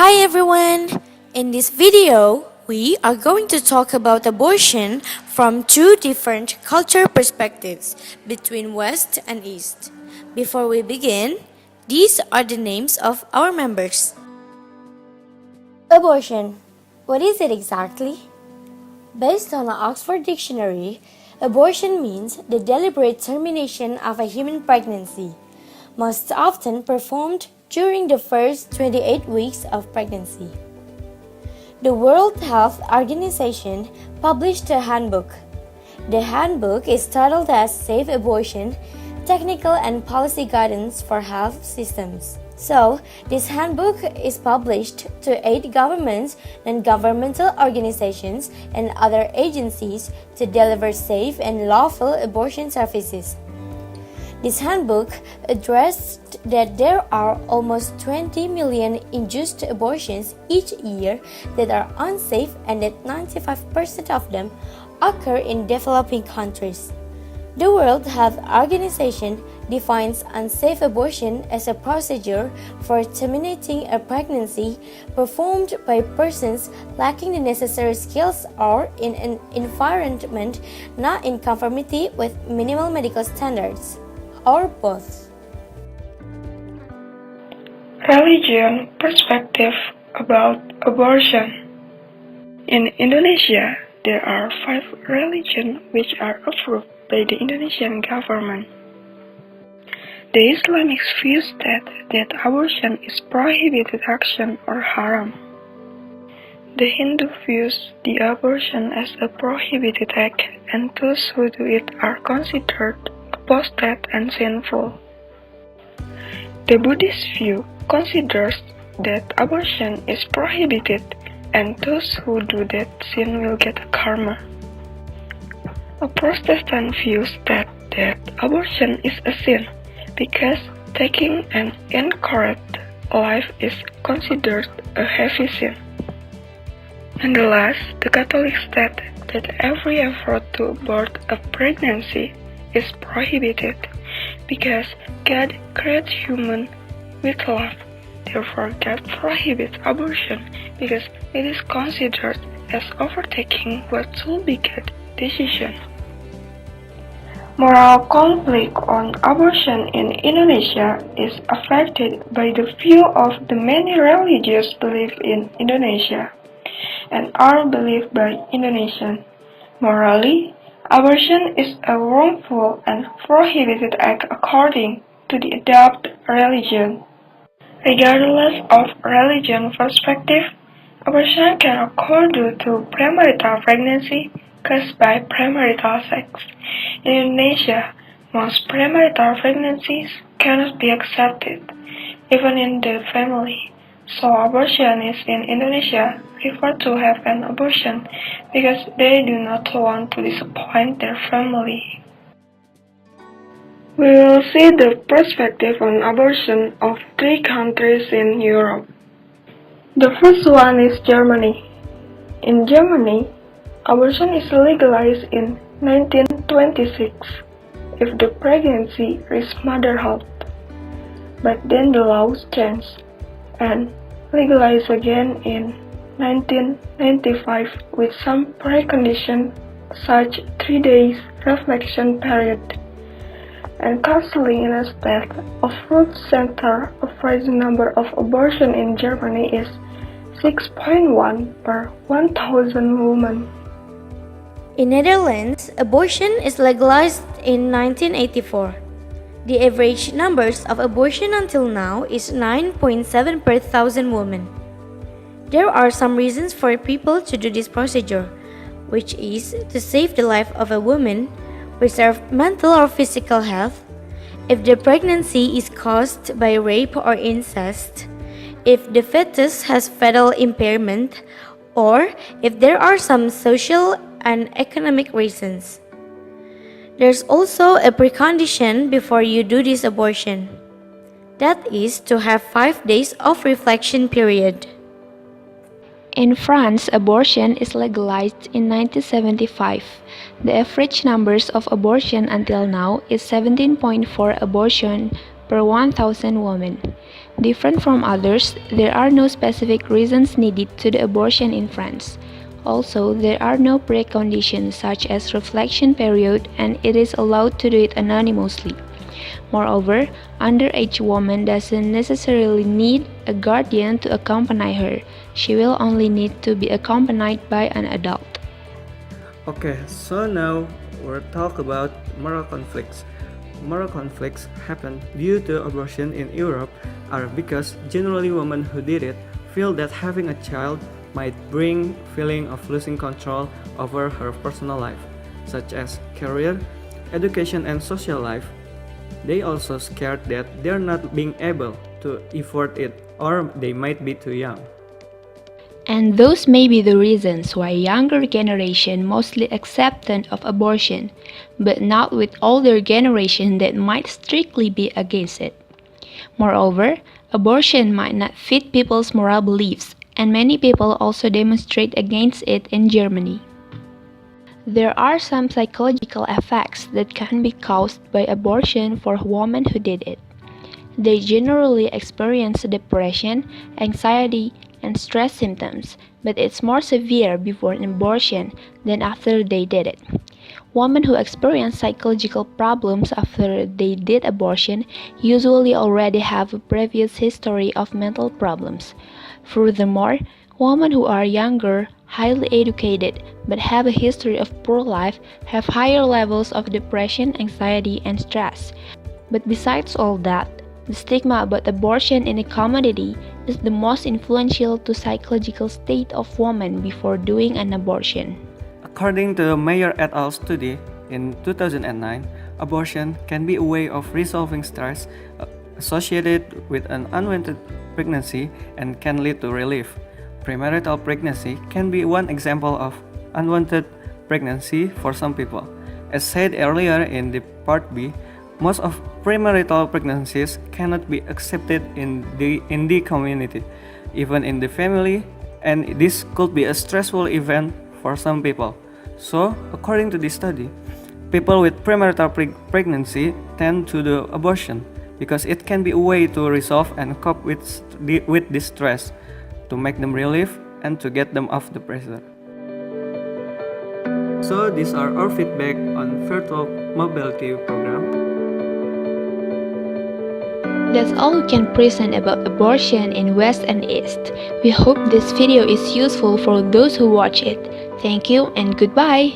Hi everyone! In this video, we are going to talk about abortion from two different cultural perspectives between West and East. Before we begin, these are the names of our members. Abortion. What is it exactly? Based on the Oxford Dictionary, abortion means the deliberate termination of a human pregnancy, most often performed during the first 28 weeks of pregnancy. The World Health Organization published a handbook. The handbook is titled as Safe Abortion, Technical and Policy Guidance for Health Systems. So, this handbook is published to aid governments, non-governmental organizations, and other agencies to deliver safe and lawful abortion services. This handbook addressed that there are almost 20 million induced abortions each year that are unsafe and that 95% of them occur in developing countries. The World Health Organization defines unsafe abortion as a procedure for terminating a pregnancy performed by persons lacking the necessary skills or in an environment not in conformity with minimal medical standards, or both. Religion perspective about abortion. In Indonesia, there are 5 religions which are approved by the Indonesian government. The Islamic views that abortion is prohibited action or haram. The Hindu views the abortion as a prohibited act, and those who do it are considered apostate and sinful. The Buddhist view considers that abortion is prohibited and those who do that sin will get a karma. A Protestant views that abortion is a sin because taking an incorrect life is considered a heavy sin. Nonetheless, the Catholics state that every effort to abort a pregnancy is prohibited because God created human with love. Therefore, God prohibits abortion because it is considered as overtaking what should be God's decision. Moral conflict on abortion in Indonesia is affected by the view of the many religious beliefs in Indonesia and are believed by Indonesians. Morally, abortion is a wrongful and prohibited act according to the adopted religion. Regardless of religion perspective, abortion can occur due to premarital pregnancy caused by premarital sex. In Indonesia, most premarital pregnancies cannot be accepted, even in the family. So abortionists in Indonesia prefer to have an abortion because they do not want to disappoint their family. We will see the perspective on abortion of 3 countries in Europe. The first one is Germany. In Germany, abortion is legalized in 1926 if the pregnancy risks motherhood. But then the laws changed and legalized again in 1995 with some preconditions such 3 days reflection period and counseling in a state. A fruit center average number of abortions in Germany is 6.1 per 1,000 women. In Netherlands, abortion is legalized in 1984. The average numbers of abortion until now is 9.7 per 1,000 women. There are some reasons for people to do this procedure, which is to save the life of a woman, preserve mental or physical health, if the pregnancy is caused by rape or incest, if the fetus has fetal impairment, or if there are some social and economic reasons. There's also a precondition before you do this abortion. That is to have 5 days of reflection period. In France, abortion is legalized in 1975. The average numbers of abortion until now is 17.4 abortion per 1,000 women. Different from others, there are no specific reasons needed to the abortion in France. Also, there are no preconditions such as reflection period, and it is allowed to do it anonymously. Moreover, underage woman doesn't necessarily need a guardian to accompany her. She will only need to be accompanied by an adult. Okay, so now we'll talk about moral conflicts. Moral conflicts happen due to abortion in Europe are because generally women who did it feel that having a child might bring feeling of losing control over her personal life, such as career, education, and social life. They also scared that they're not being able to afford it or they might be too young. And those may be the reasons why younger generation mostly acceptant of abortion, but not with older generation that might strictly be against it. Moreover, abortion might not fit people's moral beliefs, and many people also demonstrate against it in Germany. There are some psychological effects that can be caused by abortion for women who did it. They generally experience depression, anxiety, and stress symptoms, but it's more severe before an abortion than after they did it. Women who experience psychological problems after they did abortion usually already have a previous history of mental problems. Furthermore, women who are younger, highly educated, but have a history of poor life have higher levels of depression, anxiety, and stress. But besides all that, the stigma about abortion in the community is the most influential to psychological state of women before doing an abortion. According to Mayer et al. Study in 2009, abortion can be a way of resolving stress associated with an unwanted pregnancy and can lead to relief. Premarital pregnancy can be one example of unwanted pregnancy for some people. As said earlier in the part B, most of premarital pregnancies cannot be accepted in the community, even in the family, and this could be a stressful event for some people. So, according to this study, people with premarital pregnancy tend to do abortion because it can be a way to resolve and cope with this stress, to make them relief and to get them off the pressure. So these are our feedback on virtual mobility program. That's all we can present about abortion in West and East. We hope this video is useful for those who watch it. Thank you and goodbye.